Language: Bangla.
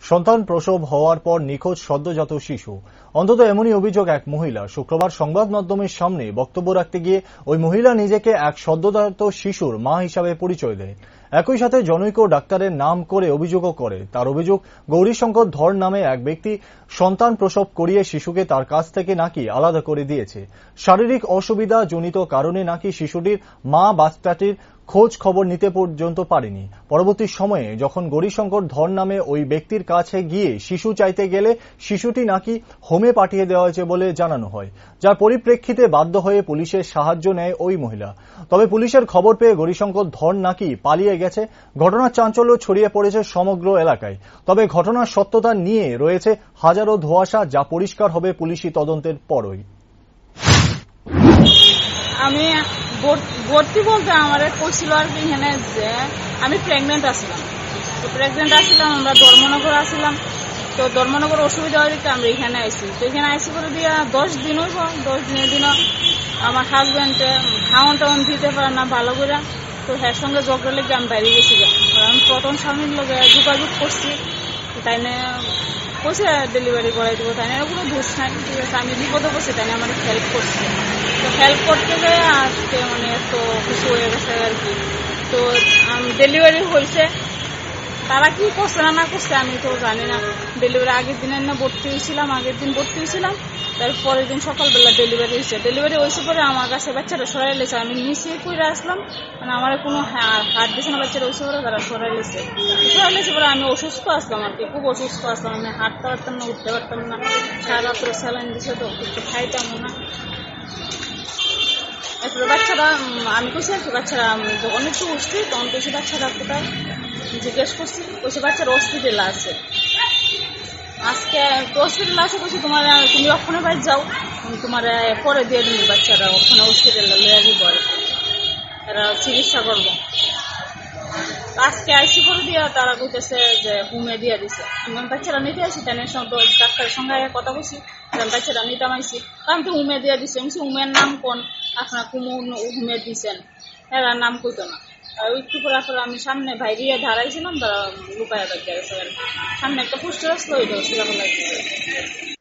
সন্তান প্রসব হওয়ার পর নিখোঁজ সদ্যজাত শিশু। অন্তত এমনই অভিযোগ এক মহিলা। শুক্রবার সংবাদ মাধ্যমের সামনে বক্তব্য রাখতে গিয়ে ওই মহিলা নিজেকে এক সদ্যজাত শিশুর মা হিসাবে পরিচয় দেয়। একই সাথে জনৈক ডাক্তারের নাম করে অভিযোগও করে। তার অভিযোগ, গৌরীশঙ্কর ধর নামে এক ব্যক্তি সন্তান প্রসব করিয়ে শিশুকে তার কাছ থেকে নাকি আলাদা করে দিয়েছে। শারীরিক অসুবিধা জনিত কারণে নাকি শিশুটির মা বাচ্চাটির খোঁজ খবর নিতে পর্যন্ত পারেনি। পরবর্তী সময়ে যখন গৌরীশঙ্কর ধর নামে ওই ব্যক্তির কাছে গিয়ে শিশু চাইতে গেলে শিশুটি নাকি হোমে পাঠিয়ে দেওয়া হয়েছে বলে জানানো হয়, যার পরিপ্রেক্ষিতে বাধ্য হয়ে পুলিশের সাহায্য নেয় ওই মহিলা। তবে পুলিশের খবর পেয়ে গৌরীশঙ্কর ধর নাকি পালিয়ে গেছে। ঘটনার চাঞ্চল্য ছড়িয়ে পড়েছে সমগ্র এলাকায়। তবে ঘটনার সত্যতা নিয়ে রয়েছে হাজারো ধোঁয়াশা, যা পরিষ্কার হবে পুলিশি তদন্তের পরই। আমি ভর্তি বলতে আমার কইছিল আর কি এখানে যে আমি প্রেগনেন্ট আসলাম। তো প্রেগনেন্ট আসলাম, আমরা ধর্মনগর আসলাম। তো ধর্মনগর অসুবিধা হয়ে দিতে আমরা এখানে আইসি। তো এখানে আইসি করে দিয়া 10 দিন হইব। 10 দিনের দিন আমার হাজব্যান্ডে খাওয়ান টাউন দিতে পারে না ভালো করে। তো এর সঙ্গে ঝগড়া লেগে আমি বাইরে গেছি। আমি প্রথম স্বামীর লগে যোগাযোগ করছি, তাই না কইছে ডেলিভারি করাই দেবো। তাই না কোনো দোষ নাই, ঠিক আছে। আমি বিপদে বসে তাই না আমার হেল্প করছে। তো হেল্প করতে গিয়ে আজকে এত কিছু হয়ে গেছে আর কি। তো ডেলিভারি হয়েছে, তারা কি করছে না করছে আমি তো জানি না। ডেলিভারি আগের দিন ভর্তি হয়েছিলাম, তারপরের দিন সকালবেলা ডেলিভারি হয়েছে। ডেলিভারি হয়েছে পরে আমার কাছে বাচ্চাটা সরাই লেছে। আমি নিচে করে আসলাম, মানে আমার কোনো হাত দিয়েছে না। বাচ্চাটা হয়েছে পরে তারা সরাই লেছে পরে আমি অসুস্থ আসলাম আর কি, খুব অসুস্থ আসলাম। আমি হাঁটতে পারতাম না, উঠতে পারতাম না। সারাত্র স্যালাইন দিছে, তো একটু খাইতাম না। এরপরে বাচ্চারা আমি কইছি আর কি, বাচ্চারা যখন একটু উঠছি তখন কইছি বাচ্চারা কোথায় জিজ্ঞেস করছি, কইছে বাচ্চারা হসপিটালে আছে। আজকে হসপিটালে আছে, কইছি তুমি ওখানে বাইরে যাও, তোমার পরে দিয়ে দিবি বাচ্চারা ওখানে হসপিটালে লইয়া দিব আর কি, এরা চিকিৎসা করবো। আজকে আইসি করে দিয়া তারা কইতেছে যে হোমে দিয়ে দিছে। আমি বাচ্চারা নিতে আসি, তাই ডাক্তারের সঙ্গে কথা বলছি, বাচ্চারা নিতাম আইসি। আমি তো হোমে দিয়ে দিছে। আমি হোমের নাম কোন, আপনার কোন হোমে দিচ্ছেন, এরা নাম কইতো না। একটু পরে আমি সামনে বাইরে দাঁড়াইছিলাম, তারা লুকায় বাইরে গেছে। সামনে একটা পোস্টার আসলো, ওইটা সেরকম লাগছে।